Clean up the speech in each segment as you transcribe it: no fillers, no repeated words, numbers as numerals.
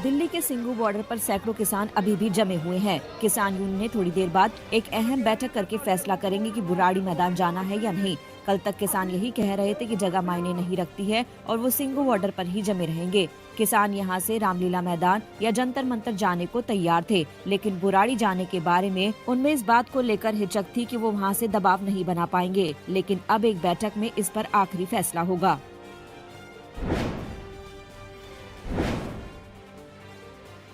दिल्ली के सिंघू बॉर्डर पर सैकड़ों किसान अभी भी जमे हुए हैं। किसान यूनियन ने थोड़ी देर बाद एक अहम बैठक करके फैसला करेंगे कि बुराड़ी मैदान जाना है या नहीं। कल तक किसान यही कह रहे थे कि जगह मायने नहीं रखती है और वो सिंघू बॉर्डर पर ही जमे रहेंगे। किसान यहाँ से रामलीला मैदान या जंतर मंतर जाने को तैयार थे, लेकिन बुराड़ी जाने के बारे में उनमें इस बात को लेकर हिचक थी कि वो वहाँ से दबाव नहीं बना पाएंगे। लेकिन अब एक बैठक में इस पर आखिरी फैसला होगा।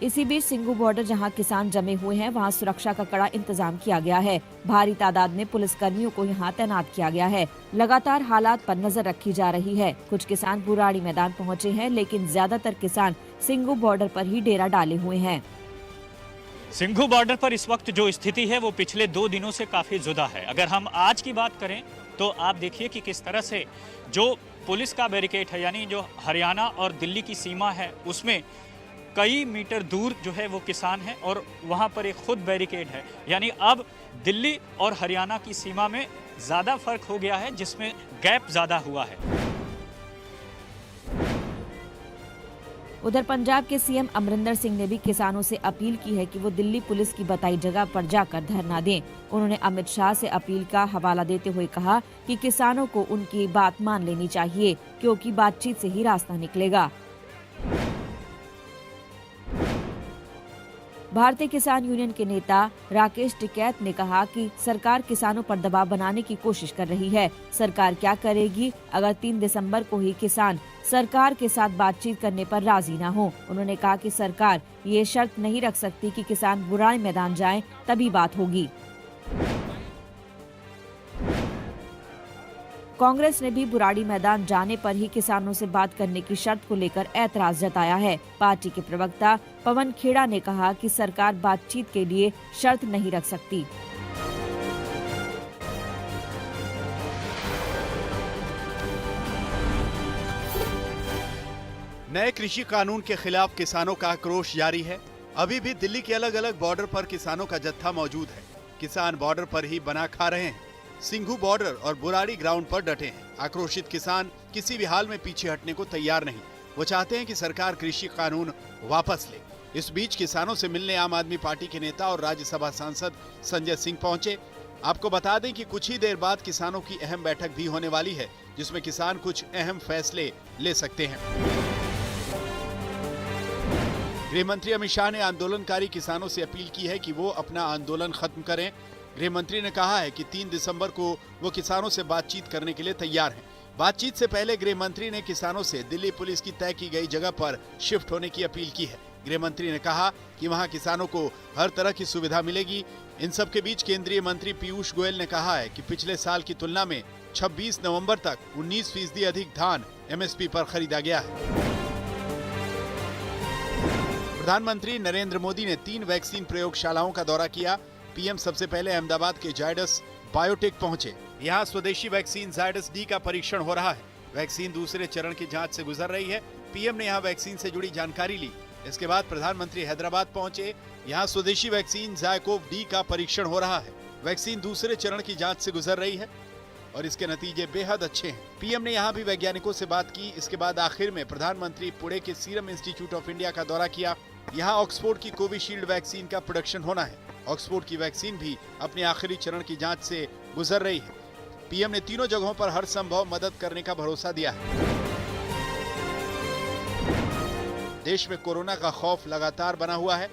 इसी बीच सिंघू बॉर्डर जहां किसान जमे हुए हैं, वहां सुरक्षा का कड़ा इंतजाम किया गया है। भारी तादाद में पुलिसकर्मियों को यहां तैनात किया गया है। लगातार हालात पर नजर रखी जा रही है। कुछ किसान बुराड़ी मैदान पहुंचे हैं, लेकिन ज्यादातर किसान सिंघू बॉर्डर पर ही डेरा डाले हुए हैं। सिंघू बॉर्डर पर इस वक्त जो स्थिति है वो पिछले 2 दिनों से काफी जुदा है। अगर हम आज की बात करें तो आप देखिए कि किस तरह से जो पुलिस का बैरिकेड है, यानी जो हरियाणा और दिल्ली की सीमा है, उसमें कई मीटर दूर जो है वो किसान है और वहाँ पर एक खुद बैरिकेड है। यानी अब दिल्ली और हरियाणा की सीमा में ज़्यादा फर्क हो गया है, जिसमें गैप ज़्यादा हुआ है। उधर पंजाब के सीएम अमरिंदर सिंह ने भी किसानों से अपील की है कि वो दिल्ली पुलिस की बताई जगह पर जाकर धरना दें। उन्होंने अमित शाह से अपील का हवाला देते हुए कहा कि किसानों को उनकी बात मान लेनी चाहिए, क्योंकि बातचीत से ही रास्ता निकलेगा। भारतीय किसान यूनियन के नेता राकेश टिकैत ने कहा कि सरकार किसानों पर दबाव बनाने की कोशिश कर रही है। सरकार क्या करेगी अगर 3 दिसंबर को ही किसान सरकार के साथ बातचीत करने पर राजी न हो। उन्होंने कहा कि सरकार ये शर्त नहीं रख सकती कि किसान बुराड़ी मैदान जाएं, तभी बात होगी। कांग्रेस ने भी बुराड़ी मैदान जाने पर ही किसानों से बात करने की शर्त को लेकर ऐतराज जताया है। पार्टी के प्रवक्ता पवन खेड़ा ने कहा कि सरकार बातचीत के लिए शर्त नहीं रख सकती। नए कृषि कानून के खिलाफ किसानों का आक्रोश जारी है। अभी भी दिल्ली के अलग अलग बॉर्डर पर किसानों का जत्था मौजूद है। किसान बॉर्डर पर ही बना खा रहे हैं। सिंघू बॉर्डर और बुराड़ी ग्राउंड पर डटे हैं। आक्रोशित किसान किसी भी हाल में पीछे हटने को तैयार नहीं। वो चाहते हैं कि सरकार कृषि कानून वापस ले। इस बीच किसानों से मिलने आम आदमी पार्टी के नेता और राज्यसभा सांसद संजय सिंह पहुंचे। आपको बता दें कि कुछ ही देर बाद किसानों की अहम बैठक भी होने वाली है, जिसमें किसान कुछ अहम फैसले ले सकते हैं। गृह मंत्री अमित शाह ने आंदोलनकारी किसानों से अपील की है कि वो अपना आंदोलन खत्म करें। गृह मंत्री ने कहा है कि 3 दिसंबर को वो किसानों से बातचीत करने के लिए तैयार हैं। बातचीत से पहले गृह मंत्री ने किसानों से दिल्ली पुलिस की तय की गई जगह पर शिफ्ट होने की अपील की है। गृह मंत्री ने कहा कि वहां किसानों को हर तरह की सुविधा मिलेगी। इन सब के बीच केंद्रीय मंत्री पीयूष गोयल ने कहा है कि पिछले साल की तुलना में 26 नवंबर तक 19% अधिक धान MSP पर खरीदा गया है। प्रधानमंत्री नरेंद्र मोदी ने 3 वैक्सीन प्रयोगशालाओं का दौरा किया। पीएम सबसे पहले अहमदाबाद के जायडस बायोटेक पहुंचे। यहां स्वदेशी वैक्सीन जायडस डी का परीक्षण हो रहा है। वैक्सीन दूसरे चरण की जांच से गुजर रही है। पीएम ने यहां वैक्सीन से जुड़ी जानकारी ली। इसके बाद प्रधानमंत्री हैदराबाद पहुंचे। यहां स्वदेशी वैक्सीन जायकोव डी का परीक्षण हो रहा है। वैक्सीन दूसरे चरण की जांच से गुजर रही है और इसके नतीजे बेहद अच्छे हैं। पीएम ने यहां भी वैज्ञानिकों से बात की। इसके बाद आखिर में प्रधानमंत्री पुणे के सीरम इंस्टीट्यूट ऑफ इंडिया का दौरा किया। यहाँ ऑक्सफोर्ड की कोविशील्ड वैक्सीन का प्रोडक्शन होना है। ऑक्सफोर्ड की वैक्सीन भी अपने आखिरी चरण की जांच से गुजर रही है। पीएम ने तीनों जगहों पर हर संभव मदद करने का भरोसा दिया है। देश में कोरोना का खौफ लगातार बना हुआ है।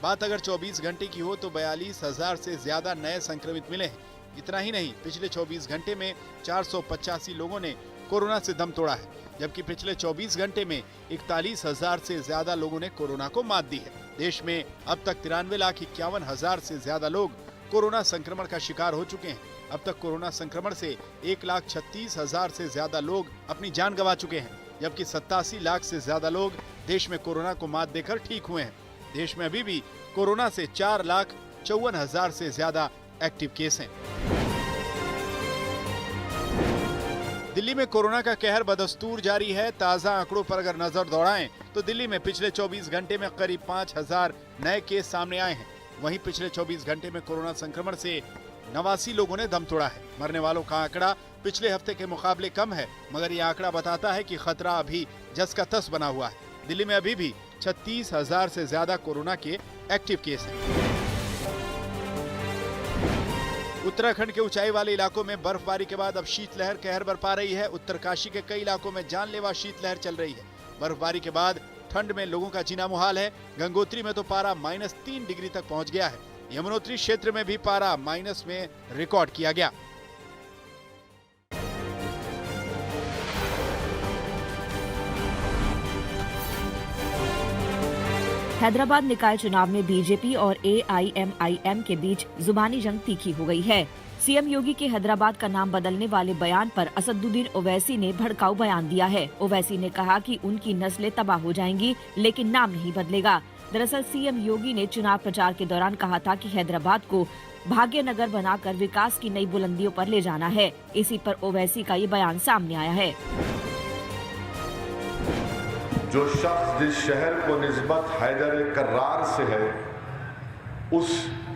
बात अगर 24 घंटे की हो तो 42,000 से ज्यादा नए संक्रमित मिले हैं। इतना ही नहीं, पिछले 24 घंटे में 485 लोगों ने कोरोना से दम तोड़ा है, जबकि पिछले 24 घंटे में 41,000 से ज्यादा लोगों ने कोरोना को मात दी है। देश में अब तक 93,51,000 से ज्यादा लोग कोरोना संक्रमण का शिकार हो चुके हैं। अब तक कोरोना संक्रमण से 1,36,000 से ज्यादा लोग अपनी जान गंवा चुके हैं, जबकि 87 लाख से ज्यादा लोग देश में कोरोना को मात देकर ठीक हुए हैं। देश में अभी भी कोरोना से 4,54,000 से ज्यादा एक्टिव केस हैं। दिल्ली में कोरोना का कहर बदस्तूर जारी है। ताजा आंकड़ों पर अगर नजर दौड़ाएं तो दिल्ली में पिछले 24 घंटे में करीब 5,000 नए केस सामने आए हैं। वहीं पिछले 24 घंटे में कोरोना संक्रमण से 89 लोगों ने दम तोड़ा है। मरने वालों का आंकड़ा पिछले हफ्ते के मुकाबले कम है, मगर ये आंकड़ा बताता है कि खतरा अभी जस का तस बना हुआ है। दिल्ली में अभी भी 36,000 से ज्यादा कोरोना के एक्टिव केस हैं। उत्तराखंड के ऊंचाई वाले इलाकों में बर्फबारी के बाद अब शीतलहर कहर बरपा रही है। उत्तरकाशी के कई इलाकों में जानलेवा शीतलहर चल रही है। बर्फबारी के बाद ठंड में लोगों का जीना मुहाल है। गंगोत्री में तो पारा -3 डिग्री तक पहुंच गया है। यमुनोत्री क्षेत्र में भी पारा माइनस में रिकॉर्ड किया गया। हैदराबाद निकाय चुनाव में बीजेपी और AIMIM के बीच जुबानी जंग तीखी हो गई है। सीएम योगी के हैदराबाद का नाम बदलने वाले बयान पर असदुद्दीन ओवैसी ने भड़काऊ बयान दिया है। ओवैसी ने कहा कि उनकी नस्लें तबाह हो जाएंगी, लेकिन नाम नहीं बदलेगा। दरअसल सीएम योगी ने चुनाव प्रचार के दौरान कहा था कि हैदराबाद को भाग्यनगर बनाकर विकास की नई बुलंदियों पर ले जाना है। इसी पर ओवैसी का ये बयान सामने आया है। जो शख्स जिस शहर को निस्बत हैदर कर्रार से है, उस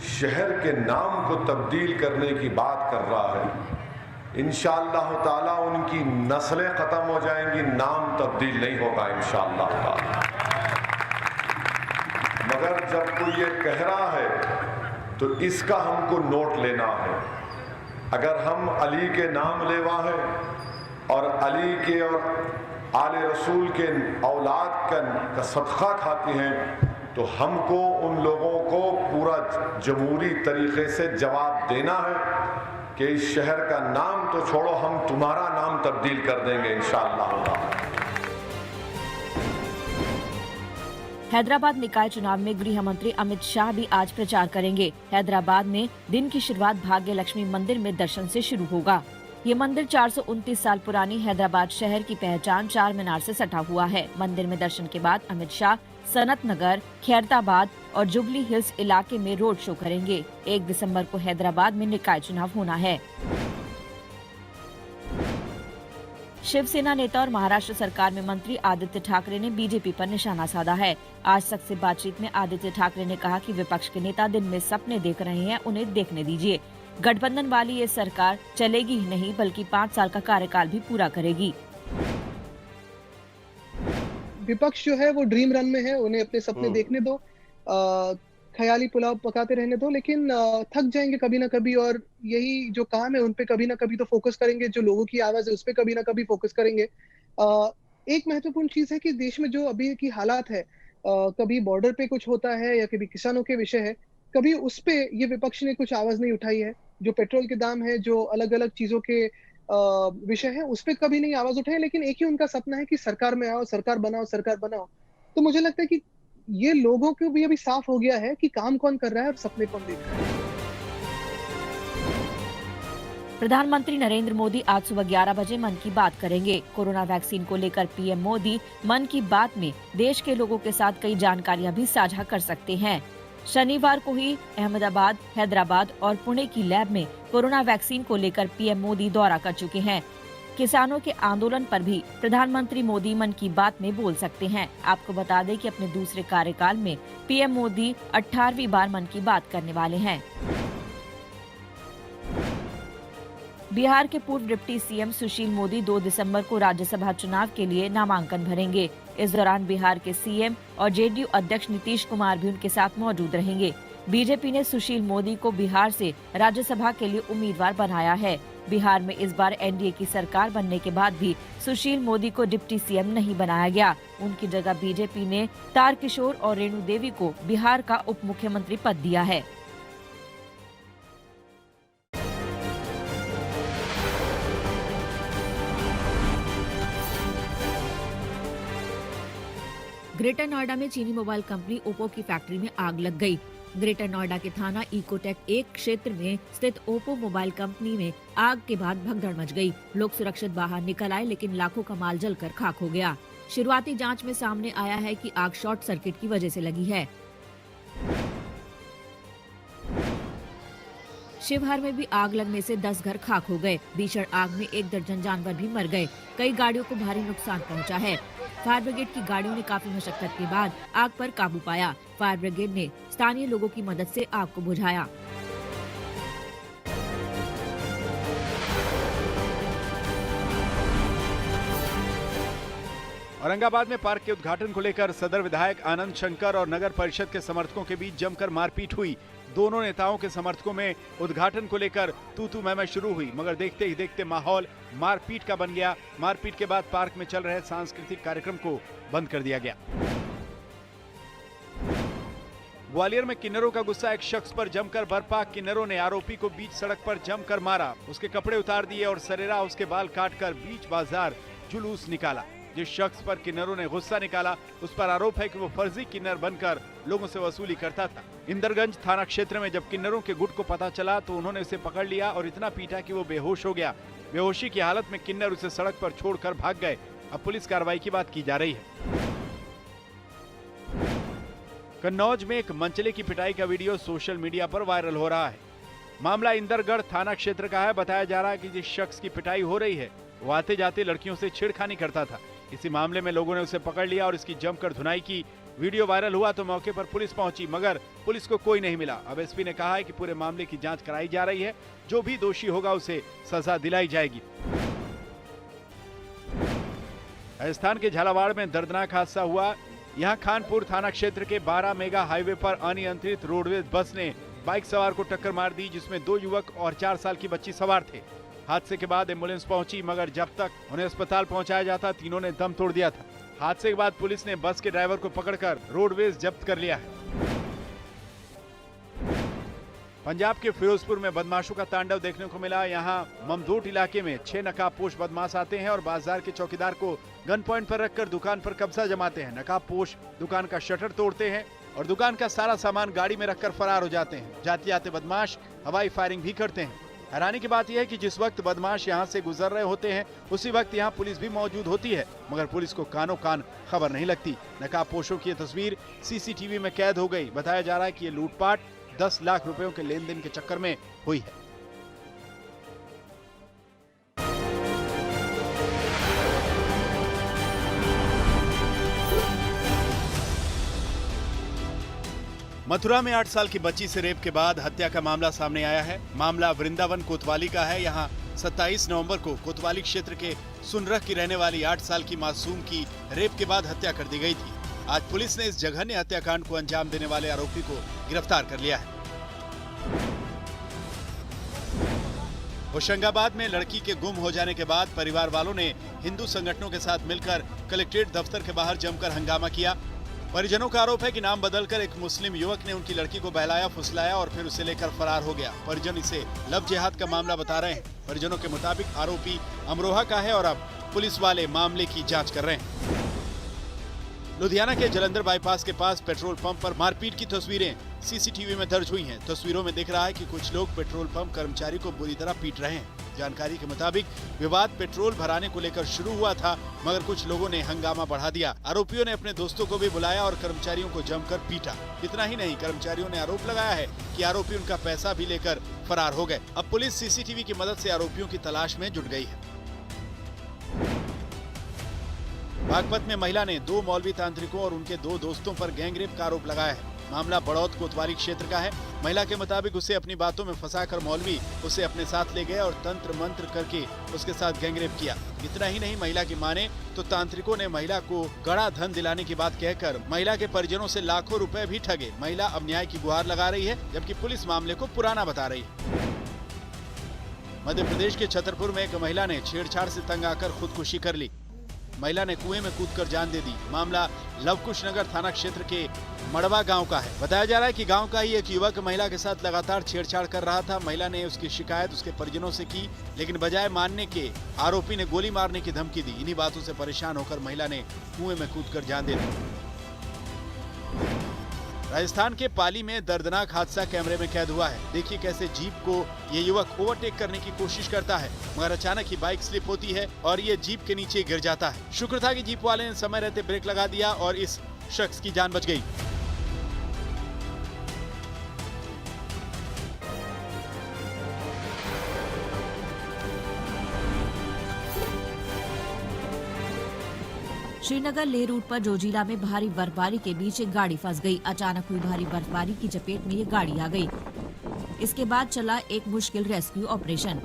शहर के नाम को तब्दील करने की बात कर रहा है। इंशाअल्लाह ताला उनकी नस्लें खत्म हो जाएंगी, नाम तब्दील नहीं होगा इंशाअल्लाह ताला। मगर जब कोई ये कह रहा है तो इसका हमको नोट लेना है। अगर हम अली के नाम लेवा है और अली के और आले रसूल के औलाद का सदका खाते हैं, तो हमको उन लोगों को पूरा जमहूरी तरीके से जवाब देना है कि इस शहर का नाम तो छोड़ो, हम तुम्हारा नाम तब्दील कर देंगे इंशाअल्लाह। हैदराबाद निकाय चुनाव में गृह मंत्री अमित शाह भी आज प्रचार करेंगे। हैदराबाद में दिन की शुरुआत भाग्य लक्ष्मी मंदिर में दर्शन से शुरू होगा। ये मंदिर 429 साल पुरानी हैदराबाद शहर की पहचान चार मीनार से सटा हुआ है। मंदिर में दर्शन के बाद अमित शाह सनत नगर, खैरताबाद और जुबली हिल्स इलाके में रोड शो करेंगे। 1 दिसंबर को हैदराबाद में निकाय चुनाव होना है। शिवसेना नेता और महाराष्ट्र सरकार में मंत्री आदित्य ठाकरे ने बीजेपी पर निशाना साधा है। आज तक से बातचीत में आदित्य ठाकरे ने कहा कि विपक्ष के नेता दिन में सपने देख रहे हैं, उन्हें देखने दीजिए। गठबंधन वाली ये सरकार चलेगी ही नहीं, बल्कि 5 साल का कार्यकाल भी पूरा करेगी। विपक्ष जो है वो ड्रीम रन में है, उन्हें अपने सपने देखने दो, ख्याली पुलाव पकाते रहने दो, लेकिन थक जाएंगे कभी ना कभी, और यही जो काम है उन पे कभी ना कभी तो फोकस करेंगे। जो लोगों की आवाज है उस पे कभी ना कभी फोकस करेंगे। एक महत्वपूर्ण चीज है कि देश में जो अभी की हालात है, कभी बॉर्डर पे कुछ होता है या कभी किसानों के विषय है, कभी उस पे ये विपक्ष ने कुछ आवाज नहीं उठाई है। जो पेट्रोल के दाम है, जो अलग अलग चीजों के विषय है, उस पे कभी नहीं आवाज उठाई। लेकिन एक ही उनका सपना है कि सरकार में आओ, सरकार बनाओ, सरकार बनाओ। तो मुझे लगता है कि ये लोगों को भी अभी साफ हो गया है कि काम कौन कर रहा है और सपने कौन देख रहा है। प्रधानमंत्री नरेंद्र मोदी आज सुबह 11 बजे मन की बात करेंगे। कोरोना वैक्सीन को लेकर पीएम मोदी मन की बात में देश के लोगों के साथ कई जानकारियां भी साझा कर सकते हैं। शनिवार को ही अहमदाबाद, हैदराबाद और पुणे की लैब में कोरोना वैक्सीन को लेकर पीएम मोदी दौरा कर चुके हैं। किसानों के आंदोलन पर भी प्रधानमंत्री मोदी मन की बात में बोल सकते हैं। आपको बता दें कि अपने दूसरे कार्यकाल में पीएम मोदी 18वीं बार मन की बात करने वाले हैं। बिहार के पूर्व डिप्टी सीएम सुशील मोदी 2 दिसंबर को राज्यसभा चुनाव के लिए नामांकन भरेंगे। इस दौरान बिहार के सीएम और जेडीयू अध्यक्ष नीतीश कुमार भी उनके साथ मौजूद रहेंगे। बीजेपी ने सुशील मोदी को बिहार से राज्यसभा के लिए उम्मीदवार बनाया है। बिहार में इस बार एनडीए की सरकार बनने के बाद भी सुशील मोदी को डिप्टी सीएम नहीं बनाया गया। उनकी जगह बीजेपी ने तारकिशोर और रेणु देवी को बिहार का उप मुख्यमंत्री पद दिया है। ग्रेटर नोएडा में चीनी मोबाइल कंपनी ओप्पो की फैक्ट्री में आग लग गई। ग्रेटर नोएडा के थाना इकोटेक 1 क्षेत्र में स्थित ओप्पो मोबाइल कंपनी में आग के बाद भगदड़ मच गई। लोग सुरक्षित बाहर निकल आए, लेकिन लाखों का माल जलकर खाक हो गया। शुरुआती जांच में सामने आया है कि आग शॉर्ट सर्किट की वजह से लगी है। शिवहर में भी आग लगने से 10 घर खाक हो गए। भीषण आग में 1 दर्जन जानवर भी मर गए। कई गाड़ियों को भारी नुकसान पहुंचा है। फायर ब्रिगेड की गाड़ियों ने काफी मशक्कत के बाद आग पर काबू पाया। फायर ब्रिगेड ने स्थानीय लोगों की मदद से आग को बुझाया। औरंगाबाद में पार्क के उद्घाटन को लेकर सदर विधायक आनंद शंकर और नगर परिषद के समर्थकों के बीच जमकर मारपीट हुई। दोनों नेताओं के समर्थकों में उद्घाटन को लेकर तू मैं शुरू हुई, मगर देखते ही देखते माहौल मारपीट का बन गया। मारपीट के बाद पार्क में चल रहे सांस्कृतिक कार्यक्रम को बंद कर दिया गया। ग्वालियर में किन्नरों का गुस्सा एक शख्स पर जमकर बरपा। किन्नरों ने आरोपी को बीच सड़क पर जमकर मारा, उसके कपड़े उतार दिए और सरेरा उसके बाल काटकर बीच बाजार जुलूस निकाला। जिस शख्स पर किन्नरों ने गुस्सा निकाला उस पर आरोप है कि वो फर्जी किन्नर बनकर लोगों से वसूली करता था। इंदरगंज थाना क्षेत्र में जब किन्नरों के गुट को पता चला तो उन्होंने उसे पकड़ लिया और इतना पीटा कि वो बेहोश हो गया। बेहोशी की हालत में किन्नर उसे सड़क पर छोड़कर भाग गए। अब पुलिस कार्रवाई की बात की जा रही है। कन्नौज में एक मंचले की पिटाई का वीडियो सोशल मीडिया पर वायरल हो रहा है। मामला इंदरगढ़ थाना क्षेत्र का है। बताया जा रहा है कि जिस शख्स की पिटाई हो रही है वो आते जाते लड़कियों से छेड़खानी करता था। इसी मामले में लोगों ने उसे पकड़ लिया और इसकी जमकर धुनाई की। वीडियो वायरल हुआ तो मौके पर पुलिस पहुंची, मगर पुलिस को कोई नहीं मिला। अब एसपी ने कहा है कि पूरे मामले की जांच कराई जा रही है, जो भी दोषी होगा उसे सजा दिलाई जाएगी। राजस्थान के झालावाड़ में दर्दनाक हादसा हुआ। यहाँ खानपुर थाना क्षेत्र के 12 मेगा हाईवे पर अनियंत्रित रोडवेज बस ने बाइक सवार को टक्कर मार दी, जिसमें 2 युवक और 4 साल की बच्ची सवार थे। हादसे के बाद एम्बुलेंस पहुंची, मगर जब तक उन्हें अस्पताल पहुंचाया जाता तीनों ने दम तोड़ दिया था। हादसे के बाद पुलिस ने बस के ड्राइवर को पकड़कर रोडवेज जब्त कर लिया है। पंजाब के फिरोजपुर में बदमाशों का तांडव देखने को मिला। यहाँ ममदोट इलाके में 6 नकाबपोश बदमाश आते हैं और बाजार के चौकीदार को गन पॉइंट पर रखकर दुकान पर कब्जा जमाते हैं। नकाबपोश दुकान का शटर तोड़ते हैं और दुकान का सारा सामान गाड़ी में रखकर फरार हो जाते हैं। जाते जाते बदमाश हवाई फायरिंग भी करते हैं। हैरानी की बात यह है कि जिस वक्त बदमाश यहाँ से गुजर रहे होते हैं उसी वक्त यहाँ पुलिस भी मौजूद होती है, मगर पुलिस को कानों कान खबर नहीं लगती। नकाबपोशों की यह तस्वीर सीसीटीवी में कैद हो गई। बताया जा रहा है कि ये लूटपाट 10 लाख रुपयों के लेन देन के चक्कर में हुई है। मथुरा में 8 साल की बच्ची से रेप के बाद हत्या का मामला सामने आया है। मामला वृंदावन कोतवाली का है। यहाँ 27 नवंबर को कोतवाली क्षेत्र के सुनरह की रहने वाली 8 साल की मासूम की रेप के बाद हत्या कर दी गई थी। आज पुलिस ने इस जघन्य हत्याकांड को अंजाम देने वाले आरोपी को गिरफ्तार कर लिया है। होशंगाबाद में लड़की के गुम हो जाने के बाद परिवार वालों ने हिंदू संगठनों के साथ मिलकर कलेक्ट्रेट दफ्तर के बाहर जमकर हंगामा किया। परिजनों का आरोप है कि नाम बदलकर एक मुस्लिम युवक ने उनकी लड़की को बहलाया फुसलाया और फिर उसे लेकर फरार हो गया। परिजन इसे लव जिहाद का मामला बता रहे हैं। परिजनों के मुताबिक आरोपी अमरोहा का है और अब पुलिस वाले मामले की जांच कर रहे हैं। लुधियाना के जलंधर बाईपास के पास पेट्रोल पंप पर मारपीट की तस्वीरें सीसीटीवी में दर्ज हुई हैं। तस्वीरों में दिख रहा है कि कुछ लोग पेट्रोल पंप कर्मचारी को बुरी तरह पीट रहे हैं। जानकारी के मुताबिक विवाद पेट्रोल भराने को लेकर शुरू हुआ था, मगर कुछ लोगों ने हंगामा बढ़ा दिया। आरोपियों ने अपने दोस्तों को भी बुलाया और कर्मचारियों को जमकर पीटा। इतना ही नहीं, कर्मचारियों ने आरोप लगाया है कि आरोपी उनका पैसा भी लेकर फरार हो गए। अब पुलिस सीसीटीवी की मदद से आरोपियों की तलाश में जुट गई है। बागपत में महिला ने 2 मौलवी तांत्रिकों और उनके 2 दोस्तों पर गैंगरेप का आरोप लगाया है। मामला बड़ौद कोतवाली क्षेत्र का है। महिला के मुताबिक उसे अपनी बातों में फंसाकर मौलवी उसे अपने साथ ले गए और तंत्र मंत्र करके उसके साथ गैंगरेप किया। इतना ही नहीं, महिला की माने तो तांत्रिकों ने महिला को गड़ा धन दिलाने की बात कहकर महिला के परिजनों से लाखों रुपए भी ठगे। महिला अब न्याय की गुहार लगा रही है, जबकि पुलिस मामले को पुराना बता रही है। मध्य प्रदेश के छतरपुर में एक महिला ने छेड़छाड़ से तंग आकर खुदकुशी कर ली। महिला ने कुएं में कूदकर जान दे दी। मामला लवकुश नगर थाना क्षेत्र के मड़वा गांव का है। बताया जा रहा है कि गांव का ही एक युवक महिला के साथ लगातार छेड़छाड़ कर रहा था। महिला ने उसकी शिकायत उसके परिजनों से की, लेकिन बजाय मानने के आरोपी ने गोली मारने की धमकी दी। इन्हीं बातों से परेशान होकर महिला ने कुएं में कूदकर जान दे दी। राजस्थान के पाली में दर्दनाक हादसा कैमरे में कैद हुआ है। देखिए कैसे जीप को ये युवक ओवरटेक करने की कोशिश करता है, मगर अचानक ही बाइक स्लिप होती है और ये जीप के नीचे गिर जाता है। शुक्र था कि जीप वाले ने समय रहते ब्रेक लगा दिया और इस शख्स की जान बच गई। श्रीनगर लेह रूट पर जोजिला में भारी बर्फबारी के बीच एक गाड़ी फंस गई। अचानक हुई भारी बर्फबारी की चपेट में ये गाड़ी आ गई। इसके बाद चला एक मुश्किल रेस्क्यू ऑपरेशन।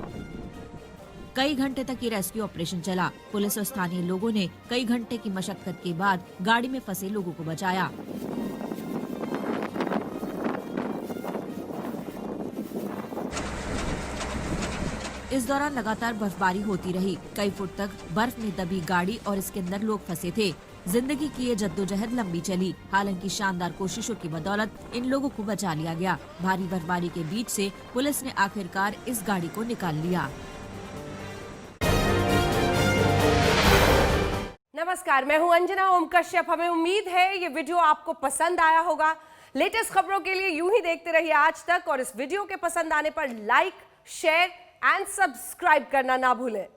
कई घंटे तक ये रेस्क्यू ऑपरेशन चला। पुलिस और स्थानीय लोगों ने कई घंटे की मशक्कत के बाद गाड़ी में फंसे लोगों को बचाया। इस दौरान लगातार बर्फबारी होती रही। कई फुट तक बर्फ में दबी गाड़ी और इसके अंदर लोग फंसे थे। जिंदगी की ये जद्दोजहद लंबी चली। हालांकि शानदार कोशिशों की बदौलत इन लोगों को बचा लिया गया। भारी बर्फबारी के बीच से पुलिस ने आखिरकार इस गाड़ी को निकाल लिया। नमस्कार, मैं हूं अंजना ओम कश्यप। हमें उम्मीद है ये वीडियो आपको पसंद आया होगा। लेटेस्ट खबरों के लिए यूं ही देखते रहिए आज तक और इस वीडियो के पसंद आने पर लाइक, शेयर एंड सब्सक्राइब करना ना भूलें।